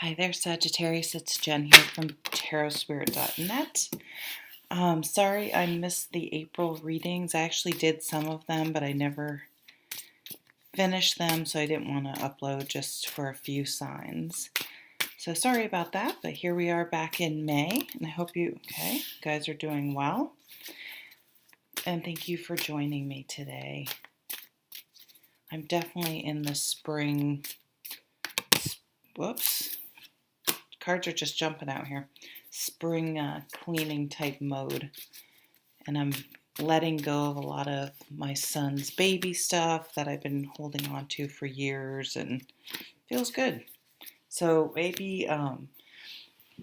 Hi there, Sagittarius. It's Jen here from tarotspirit.net. Sorry I missed the April readings. I actually did some of them, but I never finished them, so I didn't want to upload just for a few signs. So sorry about that, but here we are back in May, and I hope you guys are doing well. And thank you for joining me today. I'm definitely in the spring. Whoops. Cards are just jumping out here. Spring cleaning type mode. And I'm letting go of a lot of my son's baby stuff that I've been holding on to for years, and feels good. So maybe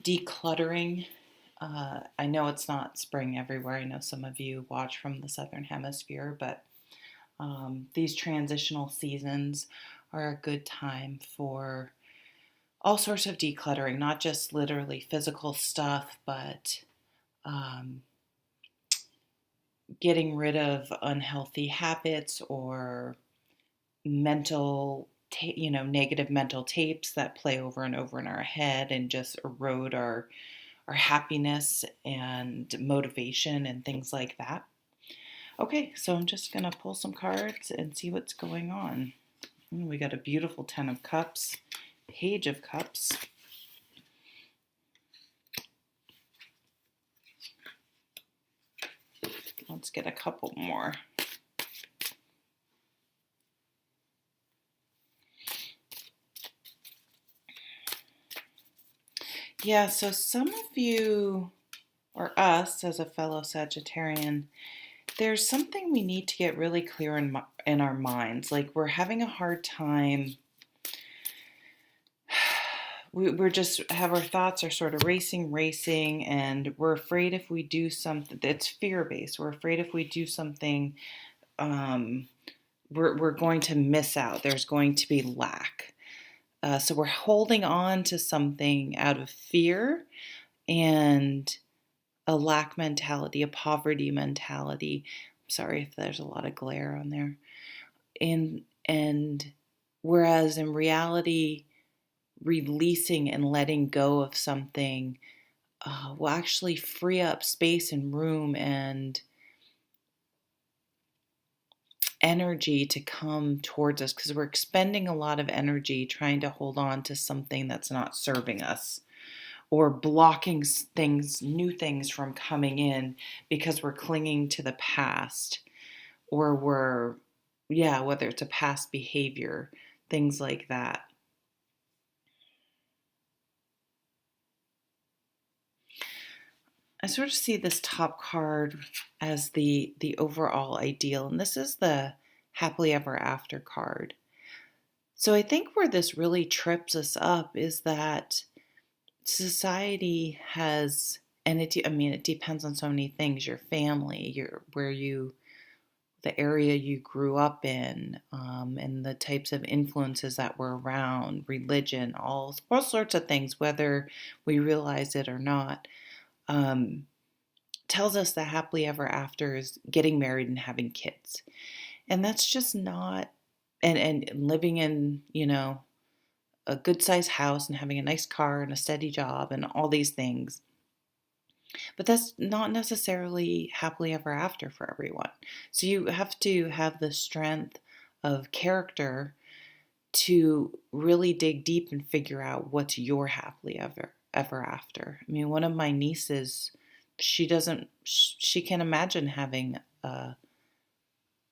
decluttering. I know it's not spring everywhere. I know some of you watch from the Southern Hemisphere, but these transitional seasons are a good time for all sorts of decluttering, not just literally physical stuff, but getting rid of unhealthy habits or negative mental tapes that play over and over in our head and just erode our happiness and motivation and things like that. Okay, so I'm just going to pull some cards and see what's going on. We got a beautiful 10 of Cups, Page of Cups. Let's get a couple more. Yeah, so some of you, or us as a fellow Sagittarian, there's something we need to get really clear in our minds. Like we're having a hard time. We're just have our thoughts are sort of racing, and we're afraid if we do something, it's fear-based. We're afraid if we do something, we're going to miss out. There's going to be lack. So we're holding on to something out of fear and a lack mentality, a poverty mentality. I'm sorry if there's a lot of glare on there. And whereas in reality, releasing and letting go of something will actually free up space and room and energy to come towards us, because we're expending a lot of energy trying to hold on to something that's not serving us, or blocking new things from coming in because we're clinging to the past, or whether it's a past behavior, things like that. I sort of see this top card as the overall ideal, and this is the happily ever after card. So I think where this really trips us up is that society has, and it depends on so many things: your family, the area you grew up in, and the types of influences that were around, religion, all sorts of things, whether we realize it or not. Tells us that happily ever after is getting married and having kids. And that's just not, and living in, a good sized house and having a nice car and a steady job and all these things. But that's not necessarily happily ever after for everyone. So you have to have the strength of character to really dig deep and figure out what's your happily ever after. I mean, one of my nieces, she can't imagine having a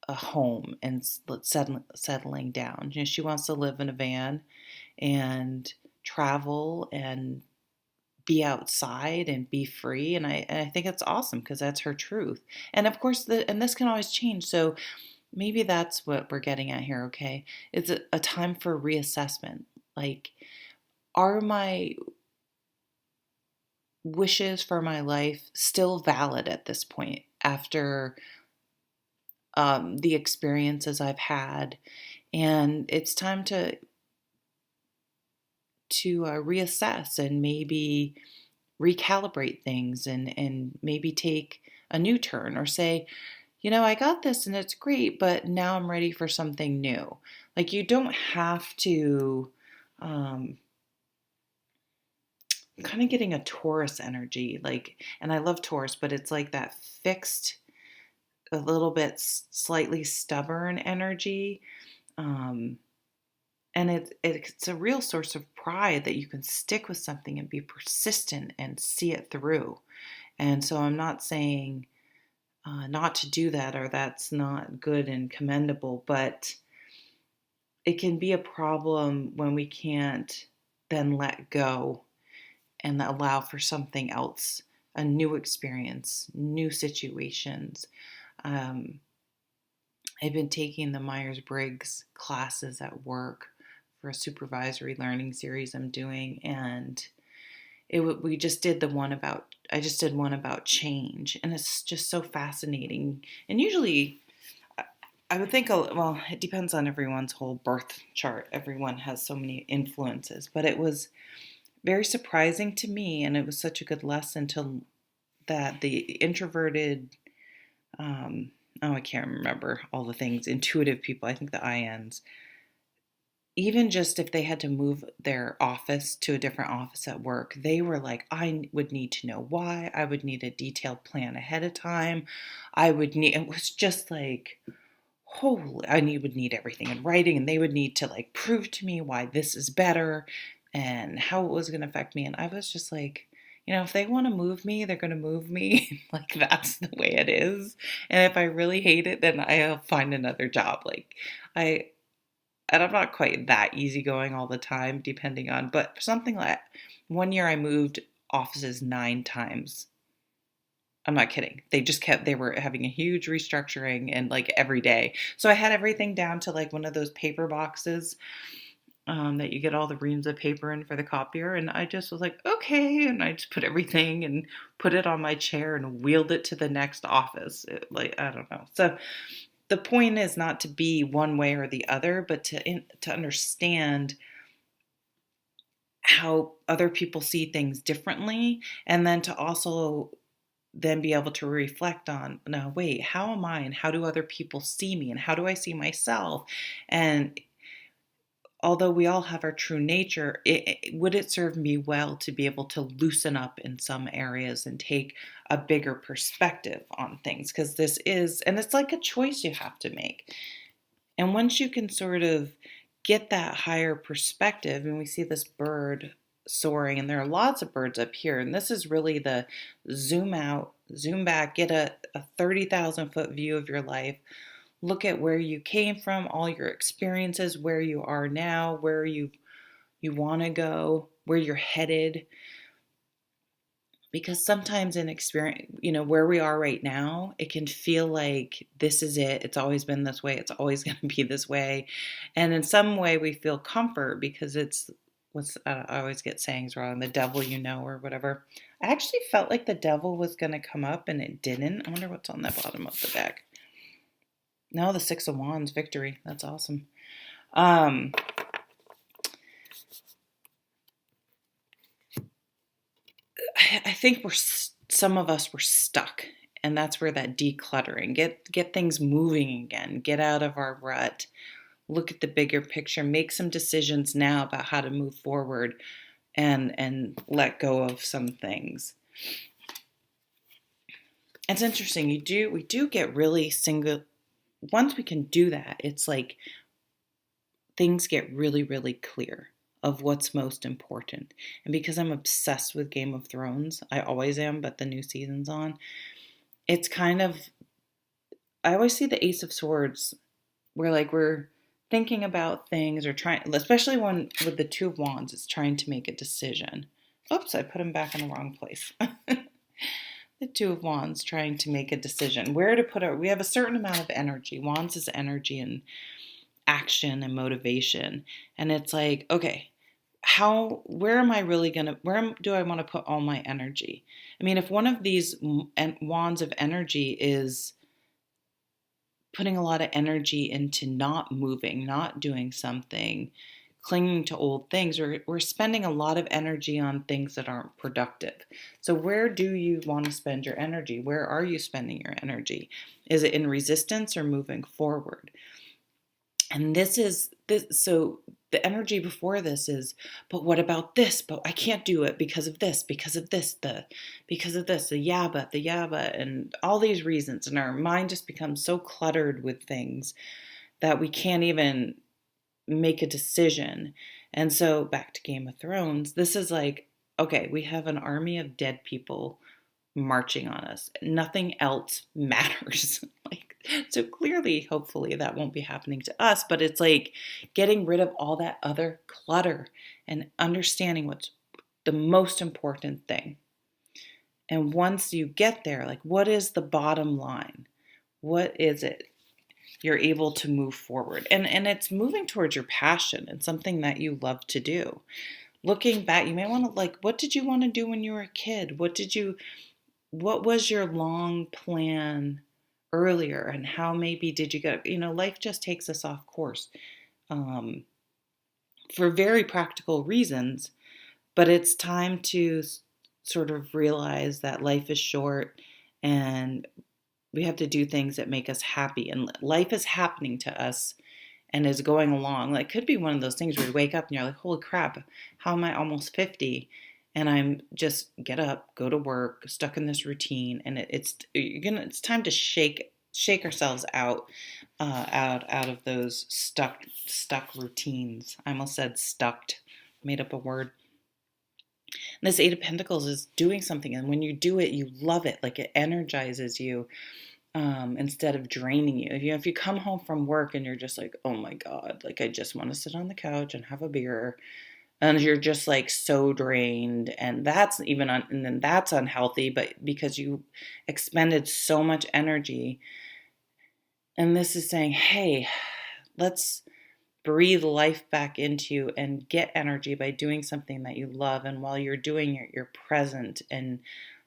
home and settling down. She wants to live in a van and travel and be outside and be free, and I think it's awesome because that's her truth. And of course, and this can always change. So maybe that's what we're getting at here. Okay, it's a time for reassessment. Like, are my wishes for my life still valid at this point after the experiences I've had? And it's time to reassess and maybe recalibrate things, and maybe take a new turn, or say, I got this and it's great, but now I'm ready for something new. Like, you don't have to kind of getting a Taurus energy, like, and I love Taurus, but it's like that fixed, a little bit slightly stubborn energy. Um, and it's a real source of pride that you can stick with something and be persistent and see it through. And so I'm not saying not to do that, or that's not good and commendable, but it can be a problem when we can't then let go and allow for something else, a new experience, new situations. Um, I've been taking the Myers-Briggs classes at work for a supervisory learning series I'm doing, and we just did the one about I just did one about change, and it's just so fascinating. And usually, I would think, well, it depends on everyone's whole birth chart. Everyone has so many influences, but it was very surprising to me, and it was such a good lesson to that the introverted, oh, I can't remember all the things, intuitive people, I think the INs, even just if they had to move their office to a different office at work, they were like, I would need to know why. I would need a detailed plan ahead of time. It was just like, holy, would need everything in writing, and they would need to like prove to me why this is better and how it was going to affect me. And I was just like, if they want to move me, they're going to move me. Like, that's the way it is. And if I really hate it, then I'll find another job. Like, I, and I'm not quite that easygoing all the time, depending on, but something like one year I moved offices 9 times. I'm not kidding. They were having a huge restructuring and like every day. So I had everything down to like one of those paper boxes that you get all the reams of paper in for the copier. And I just was like, okay. And I just put everything and put it on my chair and wheeled it to the next office. I don't know. So the point is not to be one way or the other, but to understand how other people see things differently, and then to also then be able to reflect on, now wait, how am I, and how do other people see me, and how do I see myself? And although we all have our true nature, would it serve me well to be able to loosen up in some areas and take a bigger perspective on things? Because and it's like a choice you have to make. And once you can sort of get that higher perspective, and we see this bird soaring, and there are lots of birds up here, and this is really the zoom out, zoom back, get a 30,000 foot view of your life. Look at where you came from, all your experiences, where you are now, where you want to go, where you're headed. Because sometimes in experience, where we are right now, it can feel like this is it. It's always been this way. It's always going to be this way. And in some way we feel comfort because it's I always get sayings wrong, the devil, or whatever. I actually felt like the devil was going to come up and it didn't. I wonder what's on the bottom of the deck. No, the 6 of Wands, victory. That's awesome. I think some of us were stuck, and that's where that decluttering, get things moving again, get out of our rut, look at the bigger picture, make some decisions now about how to move forward, and let go of some things. It's interesting. We do get really single. Once we can do that, it's like things get really, really clear of what's most important. And because I'm obsessed with Game of Thrones, I always am, but the new season's on, it's kind of, I always see the Ace of Swords where like we're thinking about things or trying, especially one with the Two of Wands, it's trying to make a decision. Oops, I put him back in the wrong place. The Two of Wands trying to make a decision. Where to put we have a certain amount of energy. Wands is energy and action and motivation. And it's like, okay, where do I want to put all my energy? I mean, if one of these wands of energy is putting a lot of energy into not moving, not doing something, clinging to old things, we're spending a lot of energy on things that aren't productive. So where do you want to spend your energy? Where are you spending your energy? Is it in resistance or moving forward? And so the energy before this is, but what about this? But I can't do it because of this, because of this, the yabba, and all these reasons. And our mind just becomes so cluttered with things that we can't even make a decision. And so back to Game of Thrones, this is like, okay, we have an army of dead people marching on us. Nothing else matters. Like, so clearly, hopefully that won't be happening to us, but it's like getting rid of all that other clutter and understanding what's the most important thing. And once you get there, like, what is the bottom line? What is it? You're able to move forward. And it's moving towards your passion and something that you love to do. Looking back, you may want to, like, what did you want to do when you were a kid? What was your long plan earlier, and how maybe did you get, life just takes us off course um, for very practical reasons, but it's time to sort of realize that life is short and we have to do things that make us happy, and life is happening to us and is going along. Like, it could be one of those things where you wake up and you're like, holy crap, how am I almost 50? And I'm just get up, go to work, stuck in this routine, and it's time to shake ourselves out of those stuck routines. I almost said stucked, made up a word. And this Eight of Pentacles is doing something, and when you do it, you love it. Like, it energizes you instead of draining you. If you come home from work and you're just like, oh my God, like, I just want to sit on the couch and have a beer, and you're just like so drained, and and then that's unhealthy, but because you expended so much energy. And this is saying, hey, let's breathe life back into you and get energy by doing something that you love. And while you're doing it, you're present, and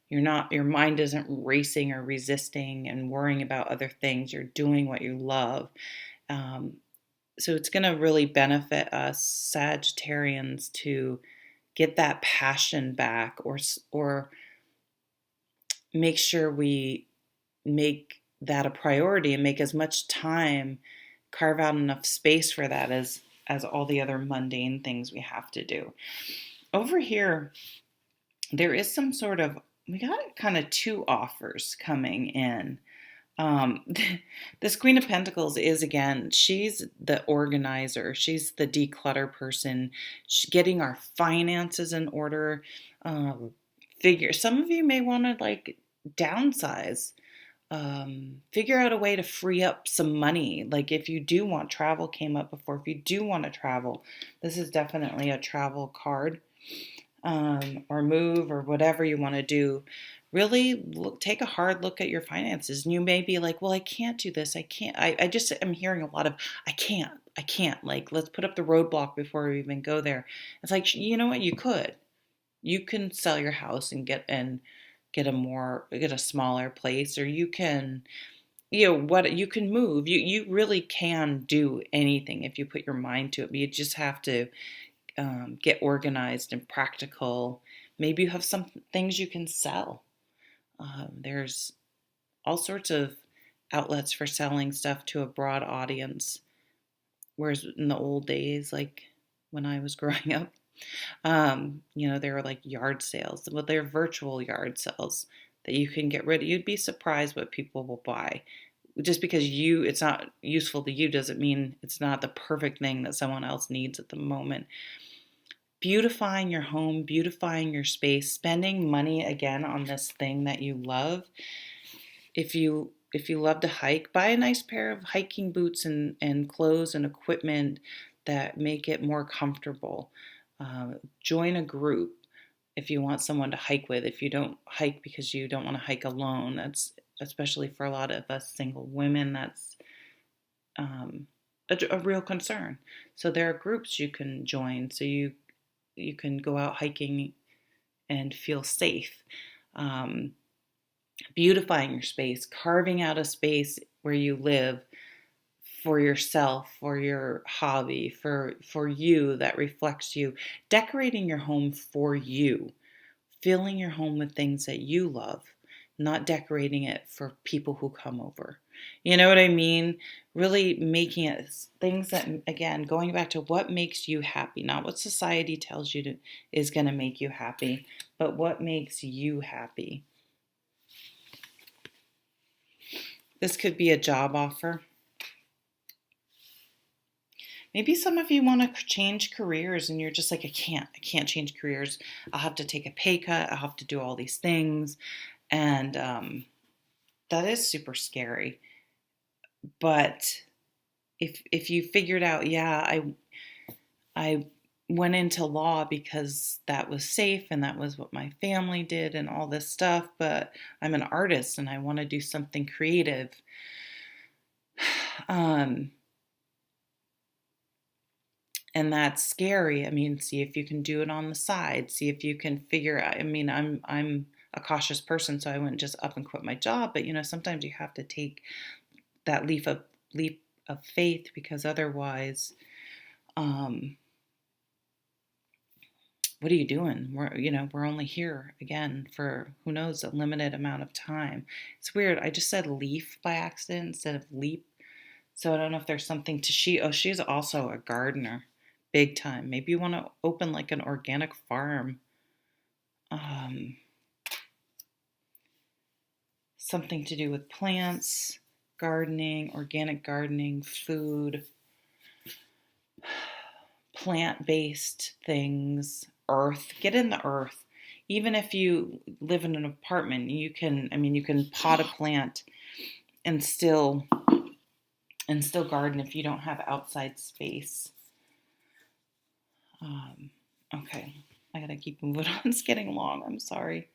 your mind isn't racing or resisting and worrying about other things. You're doing what you love. So it's going to really benefit us Sagittarians to get that passion back, or make sure we make that a priority and make as much time, carve out enough space for that as all the other mundane things we have to do. Over here, there is some sort of, we got kind of two offers coming in. This Queen of Pentacles is, again, she's the organizer. She's the declutter person. She's getting our finances in order. Some of you may want to, like, downsize. Figure out a way to free up some money. Like, if you do want travel, came up before. If you do want to travel, this is definitely a travel card. Or move, or whatever you want to do. Really take a hard look at your finances. And you may be like, well, I can't do this. I can't. I just am hearing a lot of, I can't. Like, let's put up the roadblock before we even go there. It's like, you know what? You can sell your house and get a smaller place, or you can, you can move. You really can do anything if you put your mind to it. But you just have to get organized and practical. Maybe you have some things you can sell. There's all sorts of outlets for selling stuff to a broad audience. Whereas in the old days, like when I was growing up, there were like yard sales. Well, they're virtual yard sales that you can get rid of. You'd be surprised what people will buy. Just because it's not useful to you doesn't mean it's not the perfect thing that someone else needs at the moment. Beautifying your home, beautifying your space, spending money again on this thing that you love. If you love to hike, buy a nice pair of hiking boots and clothes and equipment that make it more comfortable. Join a group if you want someone to hike with. If you don't hike because you don't want to hike alone, that's, especially for a lot of us single women, that's a real concern. So there are groups you can join, so you can go out hiking and feel safe. Beautifying your space, carving out a space where you live for yourself, for your hobby, for you, that reflects you. Decorating your home for you, filling your home with things that you love, not decorating it for people who come over. You know what I mean? Really making it things that, again, going back to what makes you happy, not what society tells you to, is going to make you happy, but what makes you happy. This could be a job offer. Maybe some of you want to change careers and you're just like, I can't change careers. I'll have to take a pay cut. I'll have to do all these things. And that is super scary. But if you figured out, yeah, I went into law because that was safe and that was what my family did and all this stuff, but I'm an artist and I want to do something creative. And that's scary. I mean, see if you can do it on the side. See if you can figure out. I mean, I'm a cautious person, so I wouldn't just up and quit my job. But sometimes you have to take that leap of faith, because otherwise, what are you doing? We're only here again for who knows, a limited amount of time. It's weird. I just said leaf by accident instead of leap. So I don't know if there's something to she's also a gardener, big time. Maybe you want to open like an organic farm. Something to do with plants, gardening, organic gardening, food, plant-based things, earth. Get in the earth. Even if you live in an apartment, you can pot a plant and still garden if you don't have outside space. Okay, I gotta keep moving on. It's getting long. I'm sorry.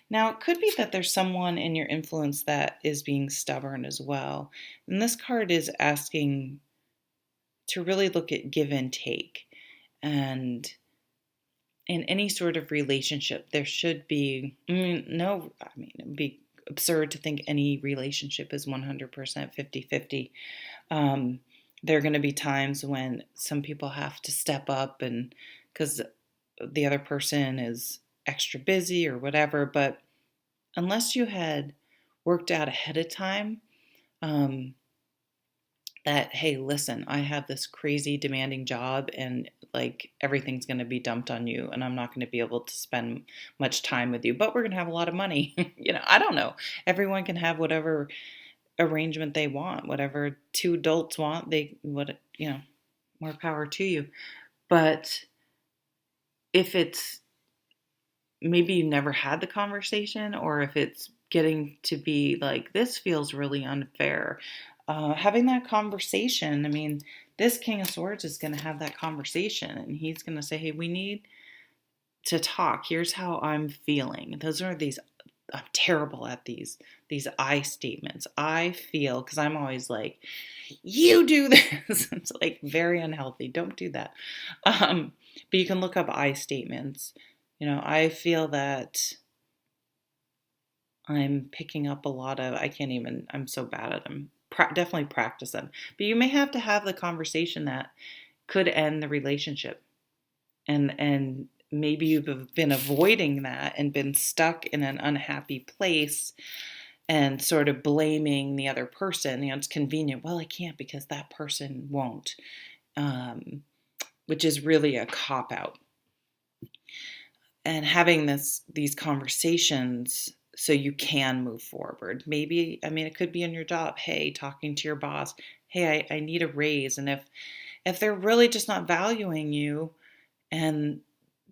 Now, it could be that there's someone in your influence that is being stubborn as well. And this card is asking to really look at give and take. And in any sort of relationship, there should be, it would be absurd to think any relationship is 100% 50-50. There are going to be times when some people have to step up, and because the other person is extra busy or whatever. But unless you had worked out ahead of time, that, hey, listen, I have this crazy demanding job and like everything's going to be dumped on you and I'm not going to be able to spend much time with you, but we're going to have a lot of money. I don't know. Everyone can have whatever arrangement they want, whatever two adults want, more power to you. But if it's maybe you never had the conversation, or if it's getting to be like, this feels really unfair, having that conversation. I mean, this King of Swords is going to have that conversation and he's going to say, hey, we need to talk. Here's how I'm feeling. I'm terrible at these I statements. I feel, because I'm always like, you do this. It's like very unhealthy. Don't do that. But you can look up I statements. I feel that I'm picking up a lot of, I'm so bad at them. Definitely practice them. But you may have to have the conversation that could end the relationship. And maybe you've been avoiding that and been stuck in an unhappy place and sort of blaming the other person. It's convenient. Well, I can't because that person won't, which is really a cop-out. And having these conversations so you can move forward. Maybe, it could be in your job. Hey, talking to your boss. Hey, I need a raise. And if they're really just not valuing you, and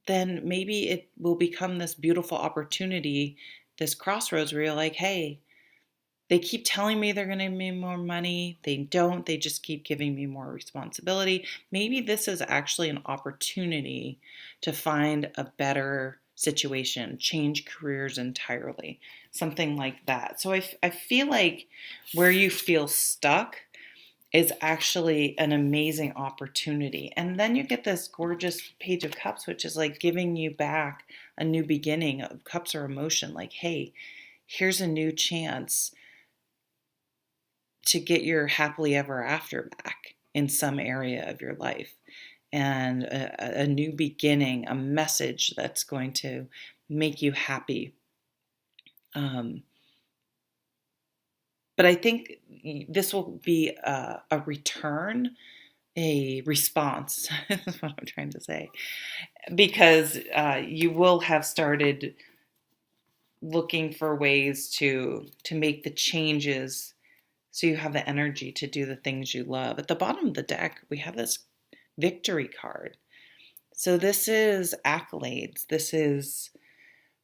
then maybe it will become this beautiful opportunity, this crossroads where you're like, hey, they keep telling me they're going to give me more money. They don't. They just keep giving me more responsibility. Maybe this is actually an opportunity to find a better situation, change careers entirely, something like that. So I feel like where you feel stuck is actually an amazing opportunity. And then you get this gorgeous Page of Cups, which is like giving you back a new beginning. Cups are emotion. Like, hey, here's a new chance to get your happily ever after back in some area of your life, and a new beginning, a message that's going to make you happy. But I think this will be a return, a response, is what I'm trying to say, because you will have started looking for ways to make the changes so you have the energy to do the things you love. At the bottom of the deck, we have this victory card. So this is accolades. This is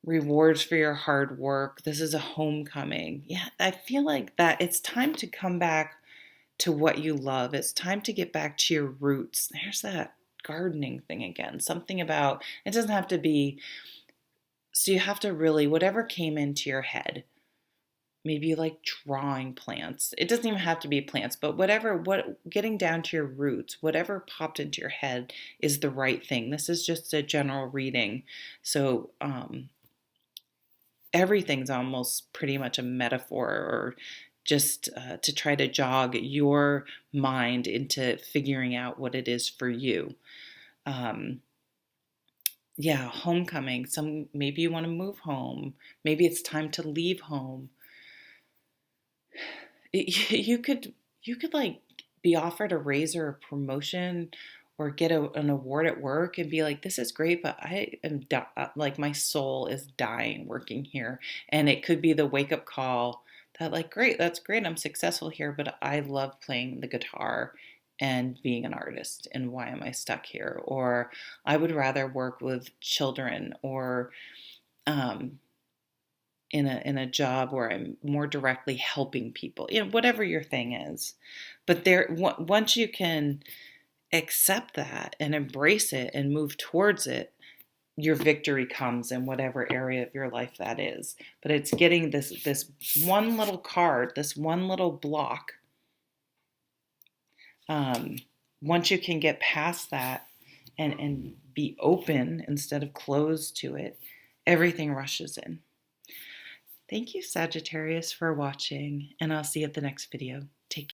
rewards for your hard work. This is a homecoming. Yeah, I feel like that it's time to come back to what you love. It's time to get back to your roots. There's that gardening thing again. Something about it doesn't have to be, so you have to really, whatever came into your head, maybe you like drawing plants. It doesn't even have to be plants, but whatever, getting down to your roots, whatever popped into your head is the right thing. This is just a general reading. So everything's almost pretty much a metaphor, or just to try to jog your mind into figuring out what it is for you. Yeah, homecoming. Maybe you want to move home. Maybe it's time to leave home. You could like be offered a raise or a promotion, or get an award at work and be like, this is great, but I am like my soul is dying working here. And it could be the wake up call that like, great, that's great, I'm successful here, but I love playing the guitar and being an artist, and why am I stuck here? Or I would rather work with children, or um, in a job where I'm more directly helping people, whatever your thing is. But once you can accept that and embrace it and move towards it, your victory comes in whatever area of your life that is. But it's getting this one little card, this one little block. Once you can get past that and be open instead of closed to it, everything rushes in. Thank you, Sagittarius, for watching, and I'll see you at the next video. Take care.